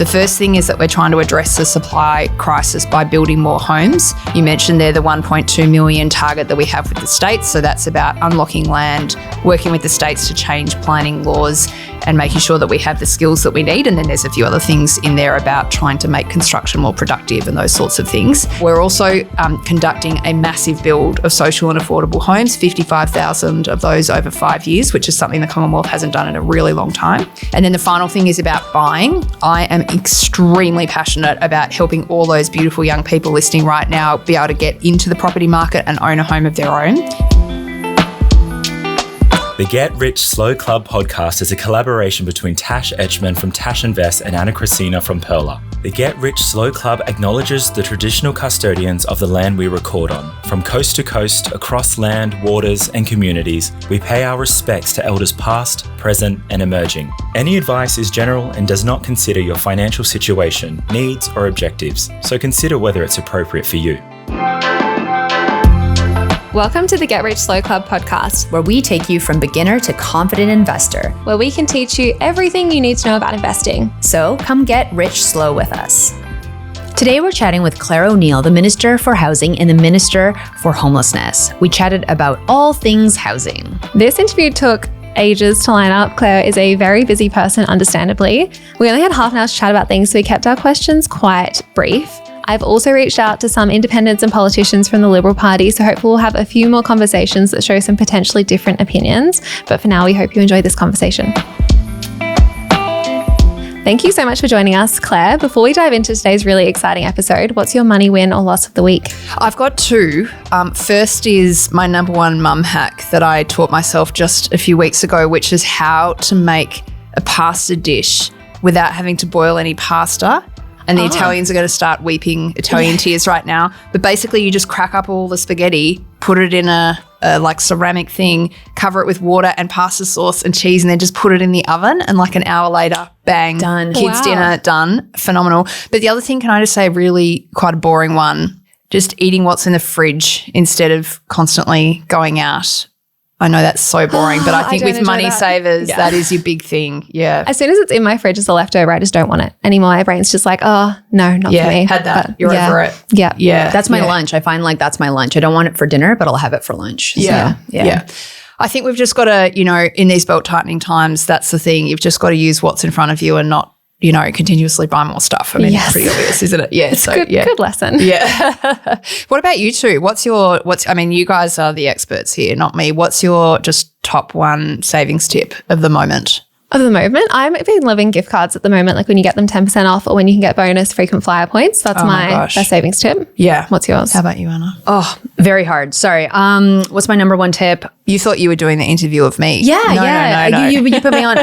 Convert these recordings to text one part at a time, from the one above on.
The first thing is that we're trying to address the supply crisis by building more homes. You mentioned there the 1.2 million target that we have with the states. So that's about unlocking land, working with the states to change planning laws and making sure that we have the skills that we need. And then there's a few other things in there about trying to make construction more productive and those sorts of things. We're also conducting a massive build of social and affordable homes, 55,000 of those over 5 years, which is something the Commonwealth hasn't done in a really long time. And then the final thing is about buying. I am extremely passionate about helping all those beautiful young people listening right now be able to get into the property market and own a home of their own. The Get Rich Slow Club podcast is a collaboration between Tash Etchman from Tash Invest and Anna Christina from Perla. The Get Rich Slow Club acknowledges the traditional custodians of the land we record on. From coast to coast, across land, waters and communities, we pay our respects to elders past, present and emerging. Any advice is general and does not consider your financial situation, needs or objectives, so consider whether it's appropriate for you. Welcome to the Get Rich Slow Club podcast, where we take you from beginner to confident investor, where we can teach you everything you need to know about investing. So come get rich slow with us. Today we're chatting with Clare O'Neil, the Minister for Housing and the Minister for Homelessness. We chatted about all things housing. This interview took ages to line up. Clare is a very busy person, understandably. We only had half an hour to chat about things, so we kept our questions quite brief. I've also reached out to some independents and politicians from the Liberal Party, so hopefully we'll have a few more conversations that show some potentially different opinions. But for now, we hope you enjoy this conversation. Thank you so much for joining us, Clare. Before we dive into today's really exciting episode, what's your money win or loss of the week? I've got two. First is my number one mum hack that I taught myself just a few weeks ago, which is how to make a pasta dish without having to boil any pasta. And the Italians are going to start weeping Italian tears right now. But basically, you just crack up all the spaghetti, put it in a like ceramic thing, cover it with water and pasta sauce and cheese, and then just put it in the oven. And like an hour later, bang, done. Kids' dinner, done. Phenomenal. But the other thing, can I just say, really quite a boring one, just eating what's in the fridge instead of constantly going out. I know that's so boring, but I think with money savers, that is your big thing. Yeah. As soon as it's in my fridge as a leftover, I just don't want it anymore. My brain's just like, oh, no, not for me. Had that. But you're over it. Yeah. Yeah. That's my lunch. I find like that's my lunch. I don't want it for dinner, but I'll have it for lunch. Yeah. I think we've just got to, in these belt tightening times, that's the thing. You've just got to use what's in front of you and not, continuously buy more stuff. I mean, it's pretty obvious, isn't it? Yeah. It's good lesson. Yeah. What about you two? You guys are the experts here, not me. What's your just top one savings tip of the moment? At the moment, I'm been loving gift cards at the moment, like when you get them 10% off or when you can get bonus frequent flyer points. That's my best savings tip. Yeah. What's yours? How about you, Anna? Oh, very hard. Sorry. What's my number one tip? You thought you were doing the interview of me. Yeah. No. You put me on.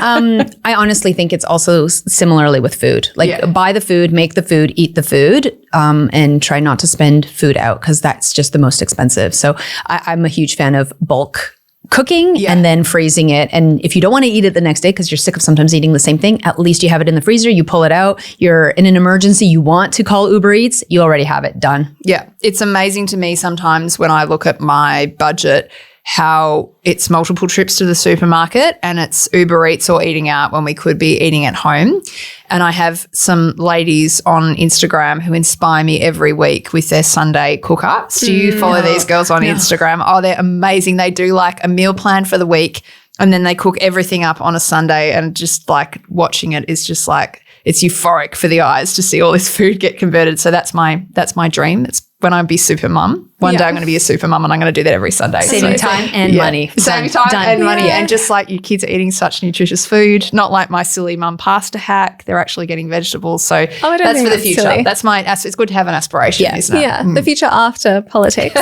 I honestly think it's also similarly with food. Like buy the food, make the food, eat the food, and try not to spend food out because that's just the most expensive. So I'm a huge fan of bulk cooking and then freezing it. And if you don't want to eat it the next day because you're sick of sometimes eating the same thing, at least you have it in the freezer, you pull it out, you're in an emergency, you want to call Uber Eats, you already have it done. Yeah. It's amazing to me sometimes when I look at my budget, how it's multiple trips to the supermarket and it's Uber Eats or eating out when we could be eating at home. And I have some ladies on Instagram who inspire me every week with their Sunday cook-ups. Do you follow these girls on Instagram? Oh, they're amazing. They do like a meal plan for the week and then they cook everything up on a Sunday, and just like watching it is just like, it's euphoric for the eyes to see all this food get converted. So that's my dream. It's when I be super mum. One day I'm going to be a super mum and I'm going to do that every Sunday. Saving time and money. Saving time and money. And just like your kids are eating such nutritious food, not like my silly mum pasta hack. They're actually getting vegetables. So that's for the future. Silly. That's it's good to have an aspiration, isn't it? Yeah, the future after politics.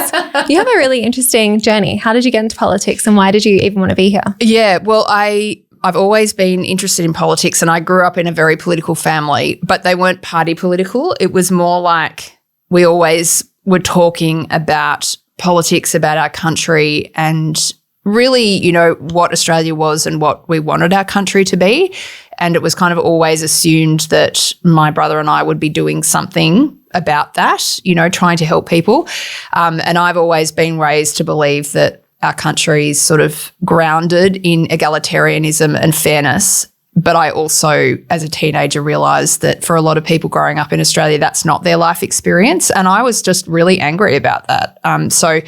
You have a really interesting journey. How did you get into politics and why did you even want to be here? Yeah, well, I've always been interested in politics and I grew up in a very political family, but they weren't party political. It was more like we always were talking about politics, about our country and really, what Australia was and what we wanted our country to be. And it was kind of always assumed that my brother and I would be doing something about that, trying to help people. And I've always been raised to believe that our country is sort of grounded in egalitarianism and fairness, But I also, as a teenager, realised that for a lot of people growing up in Australia, that's not their life experience. And I was just really angry about that. So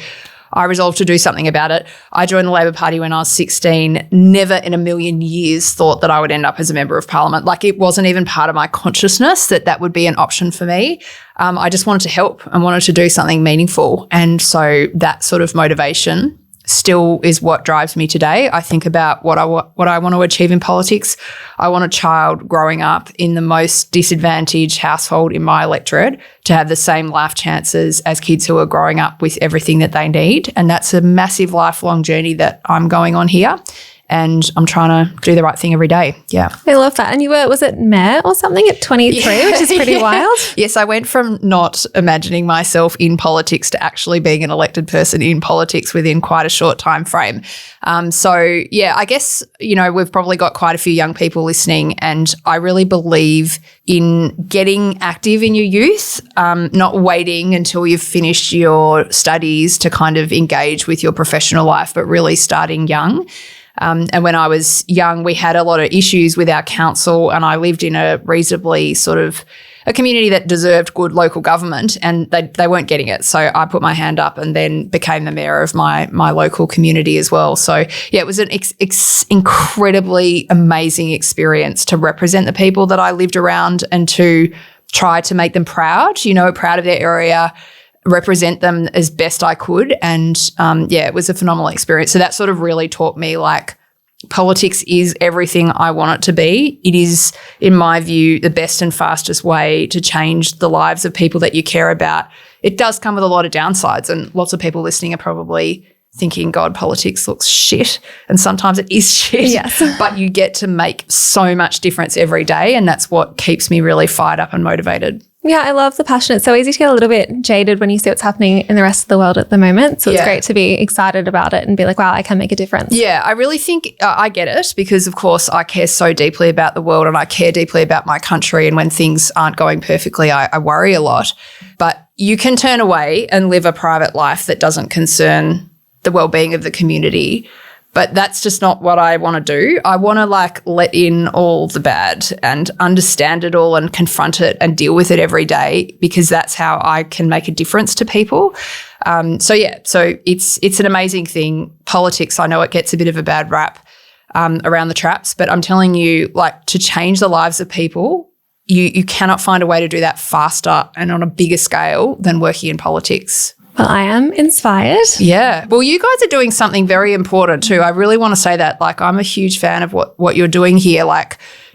I resolved to do something about it. I joined the Labor Party when I was 16, never in a million years thought that I would end up as a member of parliament. Like, it wasn't even part of my consciousness that that would be an option for me. I just wanted to help and wanted to do something meaningful. And so that sort of motivation still is what drives me today. I think about what I want to achieve in politics. I want a child growing up in the most disadvantaged household in my electorate to have the same life chances as kids who are growing up with everything that they need. And that's a massive lifelong journey that I'm going on here. And I'm trying to do the right thing every day. Yeah. I love that. And you were, was it mayor or something at 23, which is pretty wild? Yes, I went from not imagining myself in politics to actually being an elected person in politics within quite a short time frame. So, yeah, I guess, we've probably got quite a few young people listening, and I really believe in getting active in your youth, not waiting until you've finished your studies to kind of engage with your professional life, but really starting young. And when I was young, we had a lot of issues with our council, and I lived in a reasonably sort of a community that deserved good local government, and they weren't getting it. So I put my hand up and then became the mayor of my local community as well. So, yeah, it was an incredibly amazing experience to represent the people that I lived around and to try to make them proud, proud of their area, represent them as best I could. And it was a phenomenal experience. So that sort of really taught me, like, politics is everything I want it to be. It is, in my view, the best and fastest way to change the lives of people that you care about. It does come with a lot of downsides, and lots of people listening are probably thinking, God, politics looks shit. And sometimes it is shit. Yes. But you get to make so much difference every day, and that's what keeps me really fired up and motivated. Yeah, I love the passion. It's so easy to get a little bit jaded when you see what's happening in the rest of the world at the moment. So it's great to be excited about it and be like, wow, I can make a difference. Yeah, I really think I get it, because, of course, I care so deeply about the world and I care deeply about my country. And when things aren't going perfectly, I worry a lot. But you can turn away and live a private life that doesn't concern the well-being of the community. But that's just not what I want to do. I want to, let in all the bad and understand it all and confront it and deal with it every day, because that's how I can make a difference to people. So it's an amazing thing. Politics, I know it gets a bit of a bad rap around the traps, but I'm telling you, to change the lives of people, you cannot find a way to do that faster and on a bigger scale than working in politics. Well, I am inspired. Yeah. Well, you guys are doing something very important too. I really want to say that. I'm a huge fan of what you're doing here,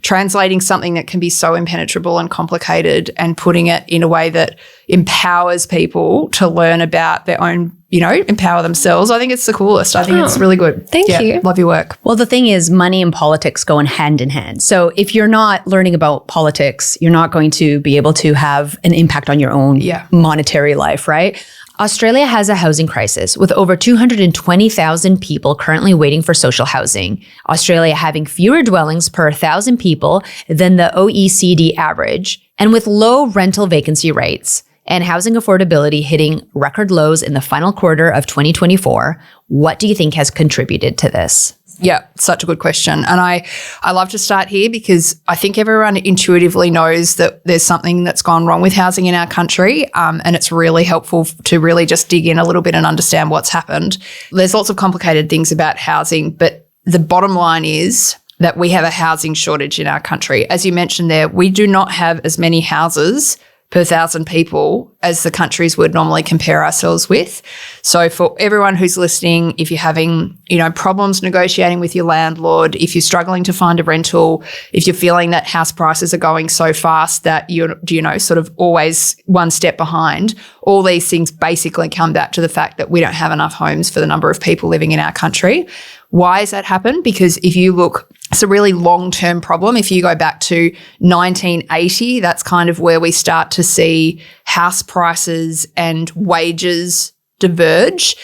translating something that can be so impenetrable and complicated and putting it in a way that empowers people to learn about their own, empower themselves. I think it's the coolest. I think it's really good. Thank you. Love your work. Well, the thing is, money and politics go hand in hand. So if you're not learning about politics, you're not going to be able to have an impact on your own monetary life, right? Australia has a housing crisis with over 220,000 people currently waiting for social housing. Australia having fewer dwellings per 1,000 people than the OECD average, and with low rental vacancy rates and housing affordability hitting record lows in the final quarter of 2024. What do you think has contributed to this? Yeah, such a good question. And I love to start here because I think everyone intuitively knows that there's something that's gone wrong with housing in our country, and it's really helpful to really just dig in a little bit and understand what's happened. There's lots of complicated things about housing, but the bottom line is that we have a housing shortage in our country. As you mentioned there, we do not have as many houses per 1,000 people as the countries would normally compare ourselves with. So for everyone who's listening, if you're having, problems negotiating with your landlord, if you're struggling to find a rental, if you're feeling that house prices are going so fast that you're, sort of always one step behind, all these things basically come back to the fact that we don't have enough homes for the number of people living in our country. Why has that happened? Because if you look, it's a really long-term problem. If you go back to 1980, that's kind of where we start to see house prices and wages diverge.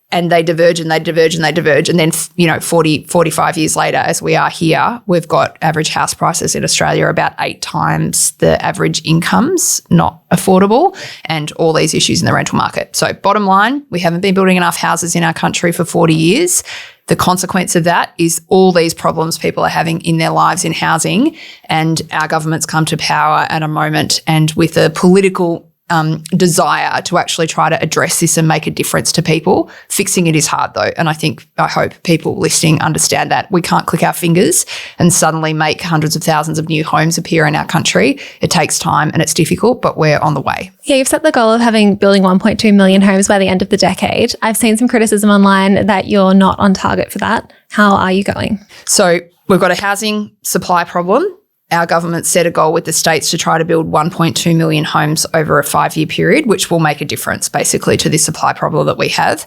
and they diverge and they diverge and they diverge. And then, 45 years later, as we are here, we've got average house prices in Australia about 8 times the average incomes, not affordable, and all these issues in the rental market. So bottom line, we haven't been building enough houses in our country for 40 years. The consequence of that is all these problems people are having in their lives in housing, and our government's come to power at a moment and with a political desire to actually try to address this and make a difference to people. Fixing it is hard though, and I hope people listening understand that. We can't click our fingers and suddenly make hundreds of thousands of new homes appear in our country. It takes time and it's difficult, but we're on the way. Yeah, you've set the goal of building 1.2 million homes by the end of the decade. I've seen some criticism online that you're not on target for that. How are you going? So we've got a housing supply problem. Our government set a goal with the states to try to build 1.2 million homes over a 5-year period, which will make a difference basically to this supply problem that we have.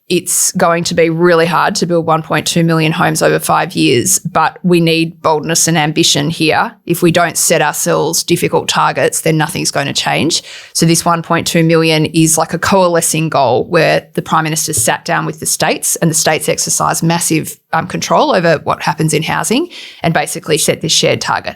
It's going to be really hard to build 1.2 million homes over 5 years, but we need boldness and ambition here. If we don't set ourselves difficult targets, then nothing's going to change. So this 1.2 million is like a coalescing goal where the Prime Minister sat down with the states and the states exercise massive control over what happens in housing and basically set this shared target.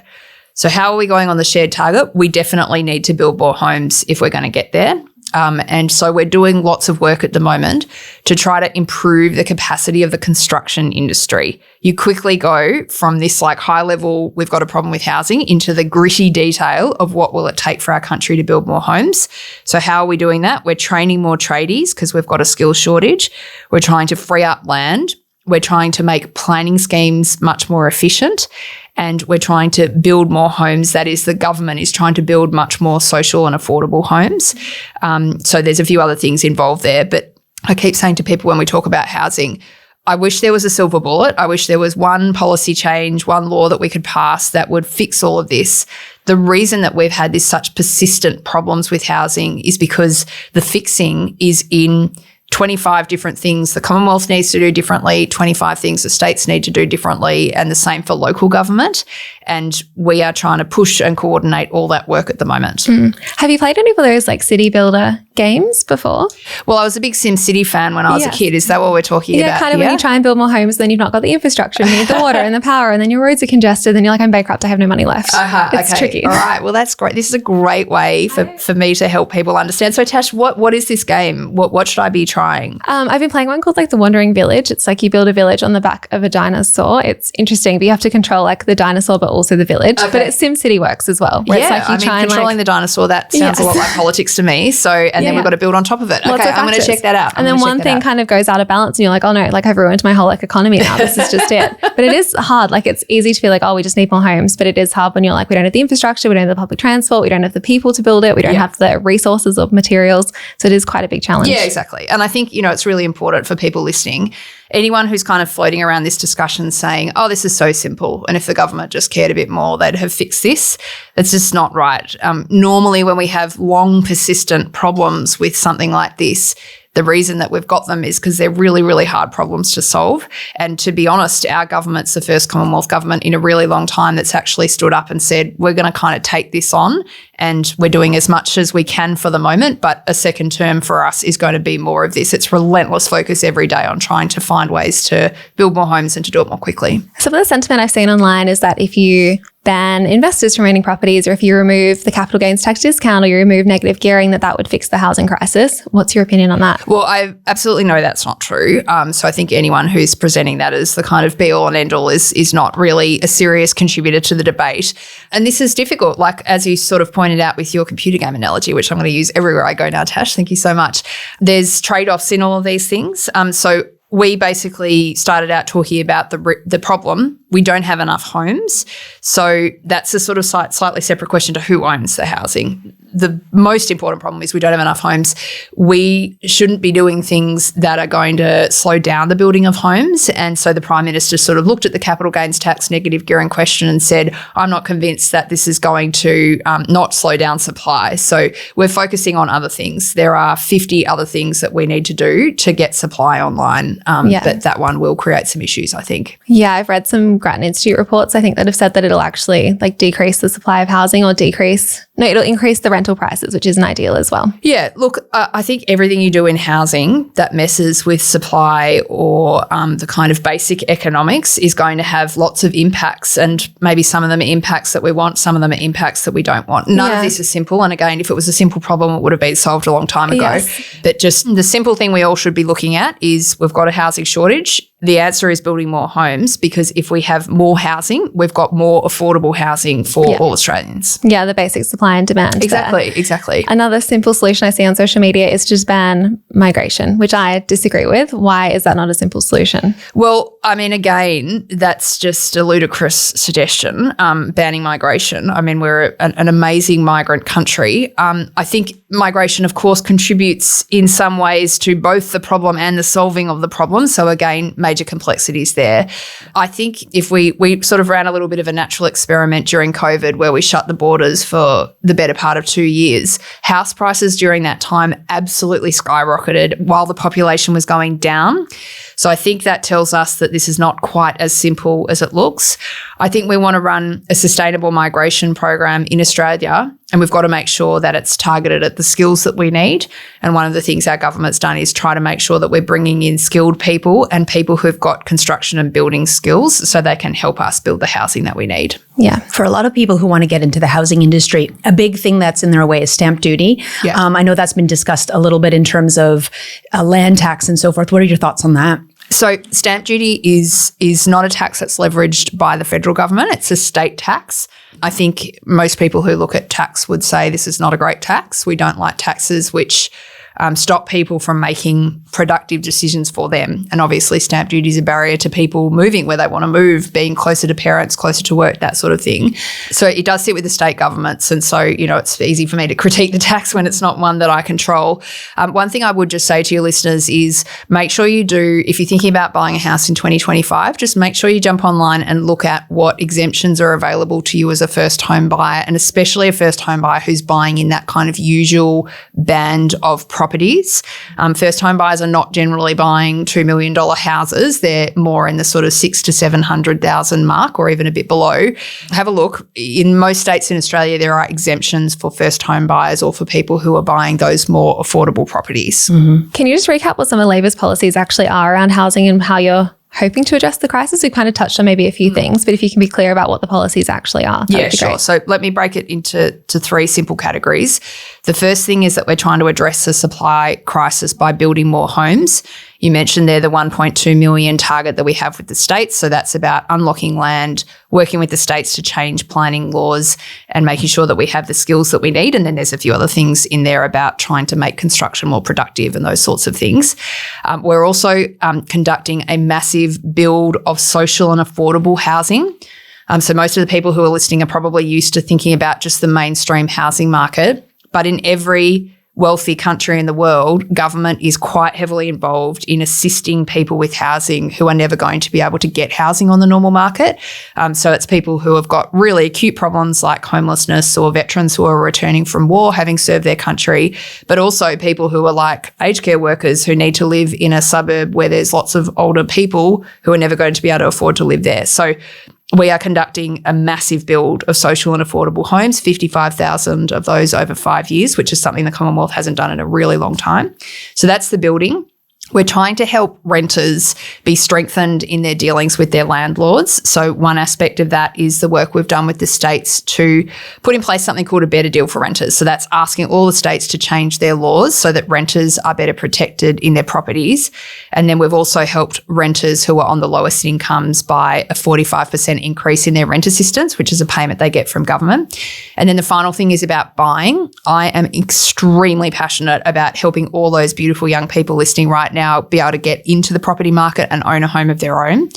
So how are we going on the shared target? We definitely need to build more homes if we're going to get there. And so we're doing lots of work at the moment to try to improve the capacity of the construction industry. You quickly go from this high level, we've got a problem with housing, into the gritty detail of what will it take for our country to build more homes. So how are we doing that? We're training more tradies because we've got a skills shortage. We're trying to free up land. We're trying to make planning schemes much more efficient, and we're trying to build more homes. That is, the government is trying to build much more social and affordable homes. So there's a few other things involved there, but I keep saying to people when we talk about housing, I wish there was a silver bullet. I wish there was one policy change, one law that we could pass that would fix all of this. The reason that we've had such persistent problems with housing is because the fixing is in 25 different things the Commonwealth needs to do differently, 25 things the states need to do differently, and the same for local government. And we are trying to push and coordinate all that work at the moment. Have you played any of those city builder games before? Well, I was a big SimCity fan when I was a kid. Is that what we're talking about? Yeah, kind of when you try and build more homes, then you've not got the infrastructure, you need the water and the power, and then your roads are congested, then you're like, I'm bankrupt, I have no money left. It's tricky. All right, well, that's great. This is a great way for me to help people understand. So Tash, what is this game? What should I be trying? I've been playing one called The Wandering Village. It's you build a village on the back of a dinosaur. It's interesting, but you have to control the dinosaur, but also the village. Okay. But it's SimCity works as well. Where it's controlling the dinosaur, that sounds a lot like politics to me. So, and then we've got to build on top of it. Okay, I'm going to check that out. And then one thing kind of goes out of balance and you're like, oh no, I've ruined my whole economy now. This is just it. But it is hard. It's easy to feel oh, we just need more homes. But it is hard when you're we don't have the infrastructure, we don't have the public transport, we don't have the people to build it, we don't have the resources or materials. So it is quite a big challenge. Yeah, exactly. And I think, it's really important for people listening. Anyone who's kind of floating around this discussion saying, oh, this is so simple, and if the government just cared a bit more, they'd have fixed this. It's just not right. Normally when we have long, persistent problems with something like this, the reason that we've got them is because they're really, really hard problems to solve. And to be honest, our government's the first Commonwealth government in a really long time that's actually stood up and said, we're going to kind of take this on and we're doing as much as we can for the moment, but a second term for us is going to be more of this. It's relentless focus every day on trying to find ways to build more homes and to do it more quickly. Some of the sentiment I've seen online is that if you ban investors from owning properties, or if you remove the capital gains tax discount, or you remove negative gearing, that would fix the housing crisis. What's your opinion on that? Well, I absolutely know that's not true. So I think anyone who's presenting that as the kind of be all and end all is not really a serious contributor to the debate. And this is difficult, as you sort of pointed out with your computer game analogy, which I'm going to use everywhere I go now, Tash. Thank you so much. There's trade-offs in all of these things. So we basically started out talking about the problem. We don't have enough homes. So that's a sort of slightly separate question to who owns the housing. The most important problem is we don't have enough homes. We shouldn't be doing things that are going to slow down the building of homes. And so the Prime Minister sort of looked at the capital gains tax negative gearing question and said, I'm not convinced that this is going to not slow down supply. So we're focusing on other things. There are 50 other things that we need to do to get supply online. But that one will create some issues, I think. Yeah, I've read some Grattan Institute reports, I think, that have said that it'll actually decrease the supply of housing, or it'll increase the rental rental prices, which isn't ideal as well. Yeah, look, I think everything you do in housing that messes with supply or the kind of basic economics is going to have lots of impacts, and maybe some of them are impacts that we want, some of them are impacts that we don't want. None of this is simple, and again, if it was a simple problem, it would have been solved a long time ago. Yes. But just the simple thing we all should be looking at is we've got a housing shortage. The answer is building more homes, because if we have more housing, we've got more affordable housing for all Australians. Yeah, the basic supply and demand. Exactly. Another simple solution I see on social media is to just ban migration, which I disagree with. Why is that not a simple solution? Well, I mean, again, that's just a ludicrous suggestion, banning migration. I mean, we're an amazing migrant country. I think migration, of course, contributes in some ways to both the problem and the solving of the problem. So again, major complexities there. I think if we sort of ran a little bit of a natural experiment during COVID where we shut the borders for the better part of 2 years, house prices during that time absolutely skyrocketed while the population was going down. So I think that tells us that this is not quite as simple as it looks. I think we want to run a sustainable migration program in Australia, and we've got to make sure that it's targeted at the skills that we need. And one of the things our government's done is try to make sure that we're bringing in skilled people and people who've got construction and building skills so they can help us build the housing that we need. Yeah. For a lot of people who want to get into the housing industry, a big thing that's in their way is stamp duty. Yeah. I know that's been discussed a little bit in terms of land tax and so forth. What are your thoughts on that? So stamp duty is not a tax that's leveraged by the federal government. It's a state tax. I think most people who look at tax would say this is not a great tax. We don't like taxes which stop people from making productive decisions for them. And obviously stamp duty is a barrier to people moving where they want to move, being closer to parents, closer to work, that sort of thing. So it does sit with the state governments. And so, it's easy for me to critique the tax when it's not one that I control. One thing I would just say to your listeners is make sure you do, if you're thinking about buying a house in 2025, just make sure you jump online and look at what exemptions are available to you as a first home buyer, and especially a first home buyer who's buying in that kind of usual band of properties. First home buyers are not generally buying $2 million houses. They're more in the sort of $600,000 to $700,000 mark, or even a bit below. Have a look. In most states in Australia, there are exemptions for first home buyers or for people who are buying those more affordable properties. Mm-hmm. Can you just recap what some of Labor's policies actually are around housing and how you're hoping to address the crisis? We've kind of touched on maybe a few things, but if you can be clear about what the policies actually are, that would be great. So let me break it into three simple categories. The first thing is that we're trying to address the supply crisis by building more homes. You mentioned there the 1.2 million target that we have with the states. So that's about unlocking land, working with the states to change planning laws and making sure that we have the skills that we need. And then there's a few other things in there about trying to make construction more productive and those sorts of things. We're also conducting a massive build of social and affordable housing. So most of the people who are listening are probably used to thinking about just the mainstream housing market. But in every wealthy country in the world, government is quite heavily involved in assisting people with housing who are never going to be able to get housing on the normal market. So it's people who have got really acute problems like homelessness, or veterans who are returning from war having served their country, but also people who are like aged care workers who need to live in a suburb where there's lots of older people who are never going to be able to afford to live there. So we are conducting a massive build of social and affordable homes, 55,000 of those over 5 years, which is something the Commonwealth hasn't done in a really long time. So that's the building. We're trying to help renters be strengthened in their dealings with their landlords. So one aspect of that is the work we've done with the states to put in place something called a better deal for renters. So that's asking all the states to change their laws so that renters are better protected in their properties. And then we've also helped renters who are on the lowest incomes by a 45% increase in their rent assistance, which is a payment they get from government. And then the final thing is about buying. I am extremely passionate about helping all those beautiful young people listening right now be able to get into the property market and own a home of their own.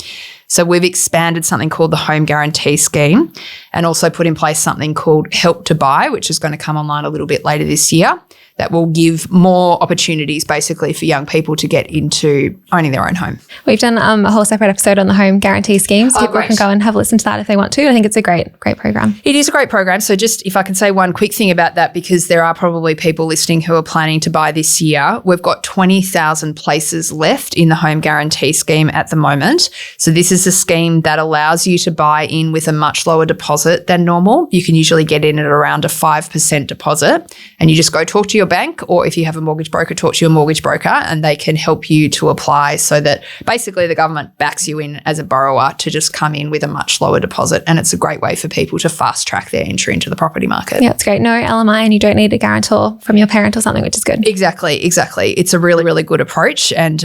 So we've expanded something called the Home Guarantee Scheme, and also put in place something called Help to Buy, which is going to come online a little bit later this year, that will give more opportunities basically for young people to get into owning their own home. We've done a whole separate episode on the Home Guarantee Scheme, so people can go and have a listen to that if they want to. I think it's a great program. It is a great program. So just if I can say one quick thing about that, because there are probably people listening who are planning to buy this year, we've got 20,000 places left in the Home Guarantee Scheme at the moment. So this is a scheme that allows you to buy in with a much lower deposit deposit than normal. You can usually get in at around a 5% deposit, and you just go talk to your bank, or if you have a mortgage broker, talk to your mortgage broker, and they can help you to apply so that basically the government backs you in as a borrower to just come in with a much lower deposit. And it's a great way for people to fast track their entry into the property market. Yeah, it's great. No LMI, and you don't need a guarantor from your parent or something, which is good. Exactly. It's a really, really good approach. And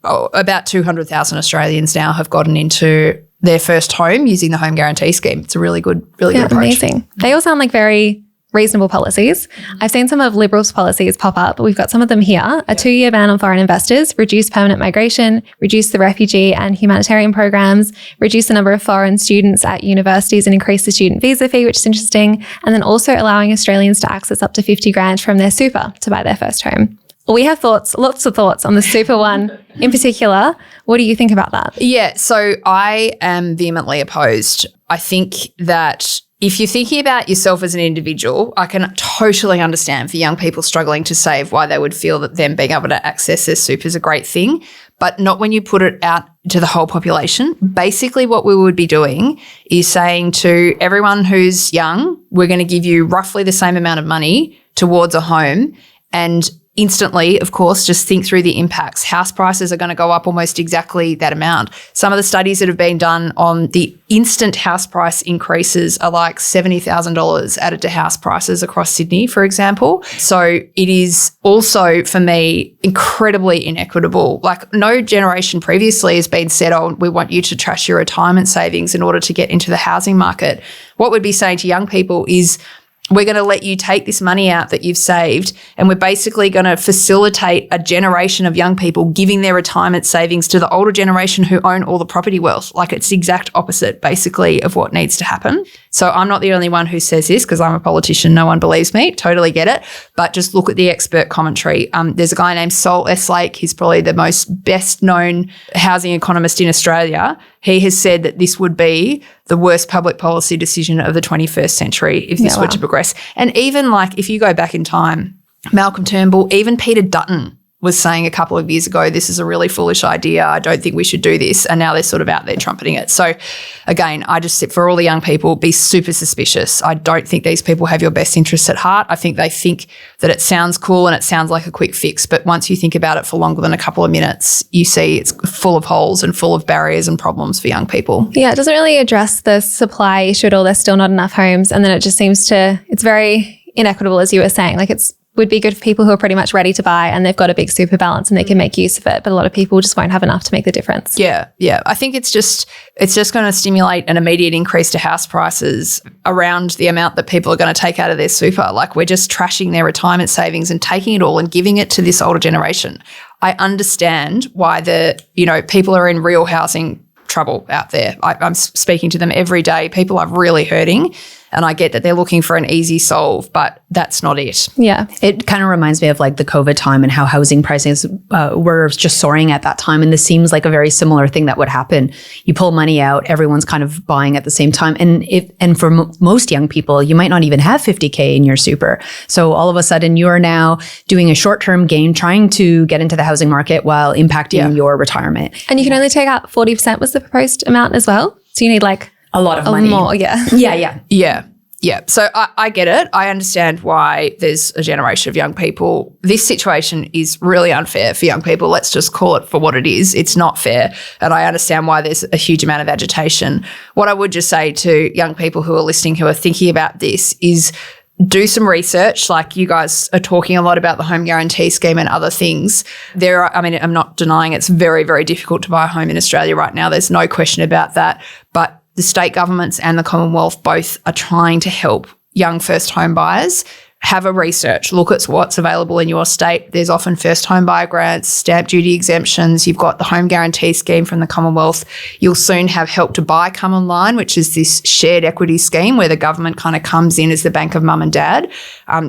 about 200,000 Australians now have gotten into their first home using the home guarantee scheme. It's a really good approach. Amazing. They all sound like very reasonable policies. I've seen some of Liberals' policies pop up, but we've got some of them here. A 2-year ban on foreign investors, reduce permanent migration, reduce the refugee and humanitarian programs, reduce the number of foreign students at universities and increase the student visa fee, which is interesting. And then also allowing Australians to access up to 50 grand from their super to buy their first home. We have lots of thoughts on the super one in particular. What do you think about that? Yeah, so I am vehemently opposed. I think that if you're thinking about yourself as an individual, I can totally understand for young people struggling to save why they would feel that them being able to access their super is a great thing, but not when you put it out to the whole population. Basically, what we would be doing is saying to everyone who's young, we're going to give you roughly the same amount of money towards a home, and instantly, of course, just think through the impacts. House prices are going to go up almost exactly that amount. Some of the studies that have been done on the instant house price increases are like $70,000 added to house prices across Sydney, for example. So it is also, for me, incredibly inequitable. Like, no generation previously has been said, oh, we want you to trash your retirement savings in order to get into the housing market. What we'd be saying to young people is, we're going to let you take this money out that you've saved, and we're basically going to facilitate a generation of young people giving their retirement savings to the older generation who own all the property wealth. Like, it's the exact opposite, basically, of what needs to happen. So I'm not the only one who says this because I'm a politician. No one believes me. Totally get it. But just look at the expert commentary. There's a guy named Sol Eslake. He's probably the most best-known housing economist in Australia. He has said that this would be the worst public policy decision of the 21st century if this were to progress. And even like if you go back in time, Malcolm Turnbull, even Peter Dutton was saying a couple of years ago, this is a really foolish idea. I don't think we should do this. And now they're sort of out there trumpeting it. So again, I just sit for all the young people, be super suspicious. I don't think these people have your best interests at heart. I think they think that it sounds cool and it sounds like a quick fix. But once you think about it for longer than a couple of minutes, you see it's full of holes and full of barriers and problems for young people. Yeah, it doesn't really address the supply issue at all. There's still not enough homes. And then it just seems to, it's very inequitable, as you were saying. Like, it's would be good for people who are pretty much ready to buy and they've got a big super balance and they can make use of it. But a lot of people just won't have enough to make the difference. Yeah. I think it's just going to stimulate an immediate increase to house prices around the amount that people are going to take out of their super. Like, we're just trashing their retirement savings and taking it all and giving it to this older generation. I understand why people are in real housing trouble out there. I'm speaking to them every day. People are really hurting. And I get that they're looking for an easy solve, but that's not it. Yeah. It kind of reminds me of like the COVID time and how housing prices were just soaring at that time. And this seems like a very similar thing that would happen. You pull money out, everyone's kind of buying at the same time. And for most young people, you might not even have 50K in your super. So all of a sudden you are now doing a short-term gain, trying to get into the housing market while impacting your retirement. And you can only take out 40% was the proposed amount as well. So you need like a lot of money. More, yeah. Yeah. So I get it. I understand why there's a generation of young people. This situation is really unfair for young people. Let's just call it for what it is. It's not fair. And I understand why there's a huge amount of agitation. What I would just say to young people who are listening, who are thinking about this, is do some research. Like, you guys are talking a lot about the home guarantee scheme and other things. I'm not denying it's very, very difficult to buy a home in Australia right now. There's no question about that. But the state governments and the Commonwealth both are trying to help young first home buyers. Have a research. Look at what's available in your state. There's often first home buyer grants, stamp duty exemptions. You've got the home guarantee scheme from the Commonwealth. You'll soon have Help to Buy come online, which is this shared equity scheme where the government kind of comes in as the bank of mum and dad.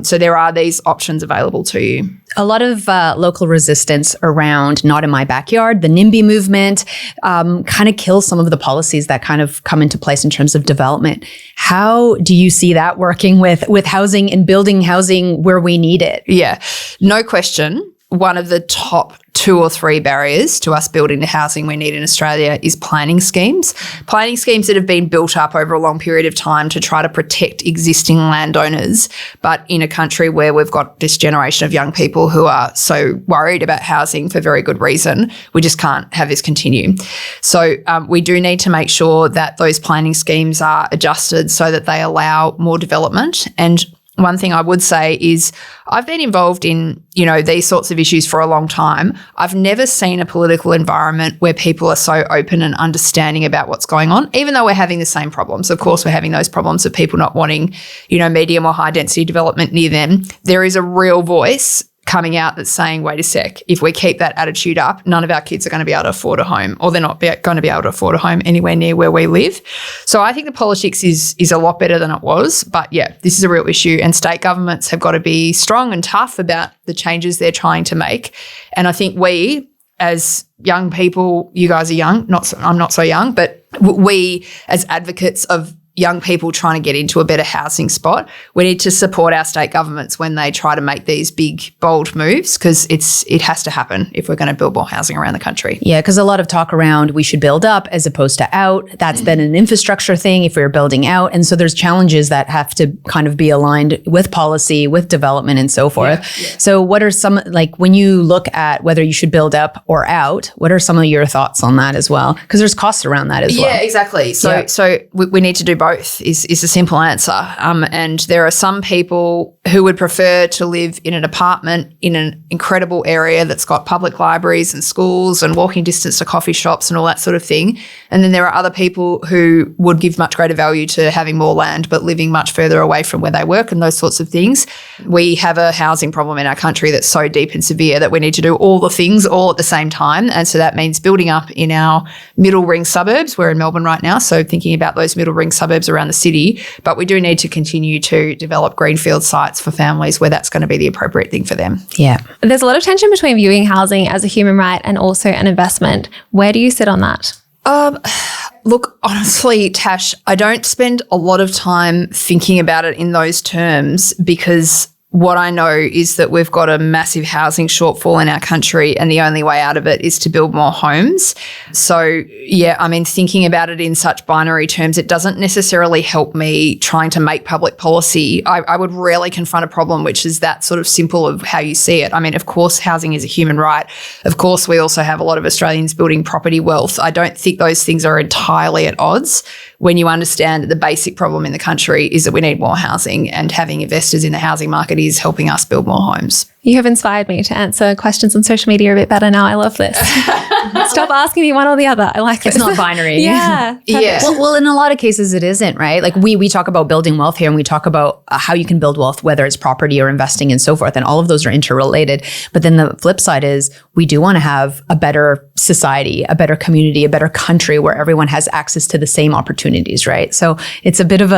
So there are these options available to you. A lot of local resistance around not in my backyard, the NIMBY movement, kind of kills some of the policies that kind of come into place in terms of development. How do you see that working with housing and building housing where we need it? Yeah, no question. One of the top 2 or 3 barriers to us building the housing we need in Australia is planning schemes. Planning schemes that have been built up over a long period of time to try to protect existing landowners, but in a country where we've got this generation of young people who are so worried about housing for very good reason, we just can't have this continue. So we do need to make sure that those planning schemes are adjusted so that they allow more development. And one thing I would say is I've been involved in, these sorts of issues for a long time. I've never seen a political environment where people are so open and understanding about what's going on, even though we're having the same problems. Of course, we're having those problems of people not wanting, medium or high density development near them. There is a real voice coming out that's saying, wait a sec, if we keep that attitude up, none of our kids are going to be able to afford a home, or they're not going to be able to afford a home anywhere near where we live. So I think the politics is a lot better than it was. But yeah, this is a real issue, and state governments have got to be strong and tough about the changes they're trying to make. And I think we, as young people, you guys are young, I'm not so young, but we as advocates of young people trying to get into a better housing spot, we need to support our state governments when they try to make these big, bold moves, because it has to happen if we're going to build more housing around the country. Yeah, because a lot of talk around we should build up as opposed to out. That's been an infrastructure thing if we're building out. And so there's challenges that have to kind of be aligned with policy, with development and so forth. Yeah. So what are some, when you look at whether you should build up or out, what are some of your thoughts on that as well? Because there's costs around that as well. Yeah, exactly. So we need to do both is a simple answer. And there are some people who would prefer to live in an apartment in an incredible area that's got public libraries and schools and walking distance to coffee shops and all that sort of thing. And then there are other people who would give much greater value to having more land but living much further away from where they work and those sorts of things. We have a housing problem in our country that's so deep and severe that we need to do all the things all at the same time. And so that means building up in our middle ring suburbs. We're in Melbourne right now, so thinking about those middle ring suburbs around the city, but we do need to continue to develop greenfield sites for families where that's going to be the appropriate thing for them. Yeah. There's a lot of tension between viewing housing as a human right and also an investment. Where do you sit on that? Look, honestly, Tash, I don't spend a lot of time thinking about it in those terms, because what I know is that we've got a massive housing shortfall in our country, and the only way out of it is to build more homes. So, yeah, thinking about it in such binary terms, it doesn't necessarily help me trying to make public policy. I would rarely confront a problem which is that sort of simple of how you see it. Of course, housing is a human right. Of course, we also have a lot of Australians building property wealth. I don't think those things are entirely at odds when you understand that the basic problem in the country is that we need more housing, and having investors in the housing market is helping us build more homes. You have inspired me to answer questions on social media a bit better now. I love this. Stop asking me one or the other. I like this. It's not binary. Yeah. Yeah. Well, in a lot of cases it isn't, right? We talk about building wealth here, and we talk about how you can build wealth, whether it's property or investing and so forth. And all of those are interrelated. But then the flip side is we do want to have a better society, a better community, a better country where everyone has access to the same opportunities, right? So it's a bit of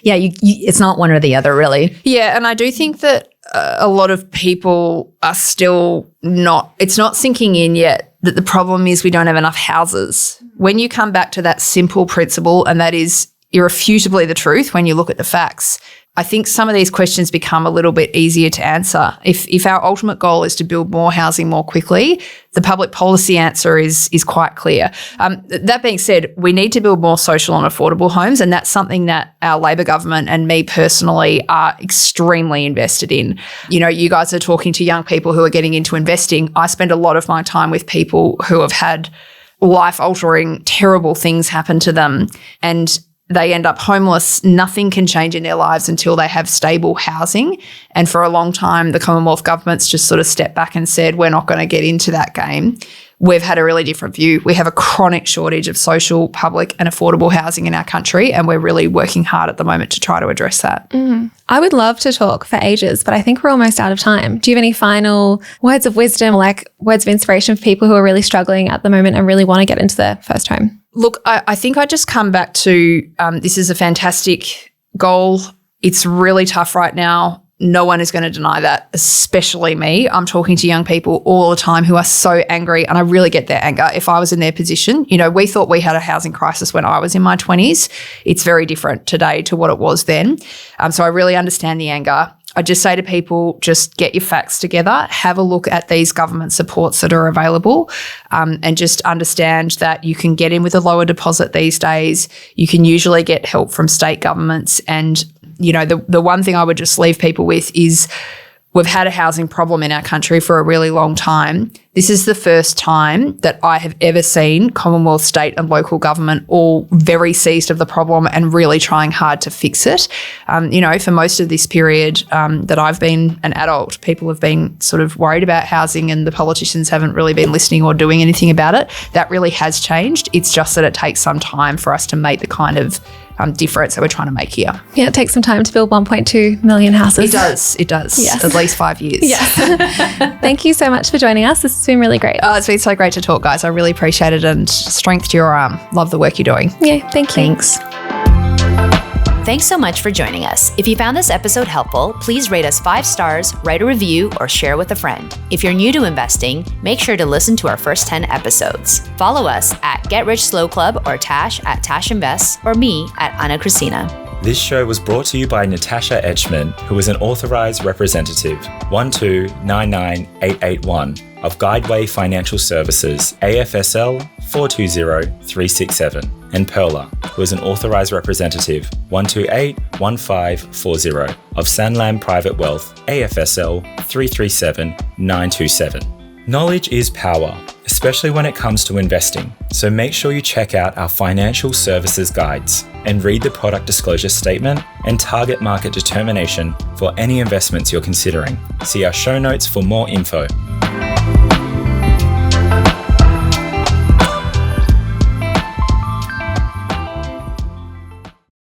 it's not one or the other, really. Yeah, and I do think that a lot of people are still it's not sinking in yet that the problem is we don't have enough houses. When you come back to that simple principle, and that is irrefutably the truth when you look at the facts, I think some of these questions become a little bit easier to answer. If our ultimate goal is to build more housing more quickly, the public policy answer is quite clear. That being said, we need to build more social and affordable homes, and that's something that our Labor government and me personally are extremely invested in. You guys are talking to young people who are getting into investing. I spend a lot of my time with people who have had life-altering, terrible things happen to them, and they end up homeless. Nothing can change in their lives until they have stable housing. And for a long time, the Commonwealth government's just sort of stepped back and said, we're not going to get into that game. We've had a really different view. We have a chronic shortage of social, public and affordable housing in our country, and we're really working hard at the moment to try to address that. I would love to talk for ages, but I think we're almost out of time. Do you have any final words of wisdom, words of inspiration for people who are really struggling at the moment and really want to get into their first home? Look, I think I just come back to this is a fantastic goal. It's really tough right now. No one is going to deny that, especially me. I'm talking to young people all the time who are so angry, and I really get their anger. If I was in their position, we thought we had a housing crisis when I was in my 20s. It's very different today to what it was then. So I really understand the anger. I just say to people, just get your facts together, have a look at these government supports that are available, and just understand that you can get in with a lower deposit these days. You can usually get help from state governments. And, the one thing I would just leave people with is we've had a housing problem in our country for a really long time. This is the first time that I have ever seen Commonwealth, state and local government all very seized of the problem and really trying hard to fix it. For most of this period that I've been an adult, people have been sort of worried about housing and the politicians haven't really been listening or doing anything about it. That really has changed. It's just that it takes some time for us to make the kind of difference that we're trying to make here. Yeah, it takes some time to build 1.2 million houses. It does. Yes. At least 5 years. Yeah. Thank you so much for joining us. This has been really great. Oh, it's been so great to talk, guys. I really appreciate it, and strength to your arm. Love the work you're doing. Yeah, thank you. Thanks. Thanks so much for joining us. If you found this episode helpful, please rate us 5 stars, write a review, or share with a friend. If you're new to investing, make sure to listen to our first 10 episodes. Follow us at Get Rich Slow Club or Tash at Tash Invest, or me at Ana Christina. This show was brought to you by Natasha Etchman, who is an authorised representative 1299881 of Guideway Financial Services, AFSL 420367, and Perla, who is an authorised representative 1281540 of Sanlam Private Wealth, AFSL 337927. Knowledge is power, especially when it comes to investing. So make sure you check out our financial services guides and read the product disclosure statement and target market determination for any investments you're considering. See our show notes for more info.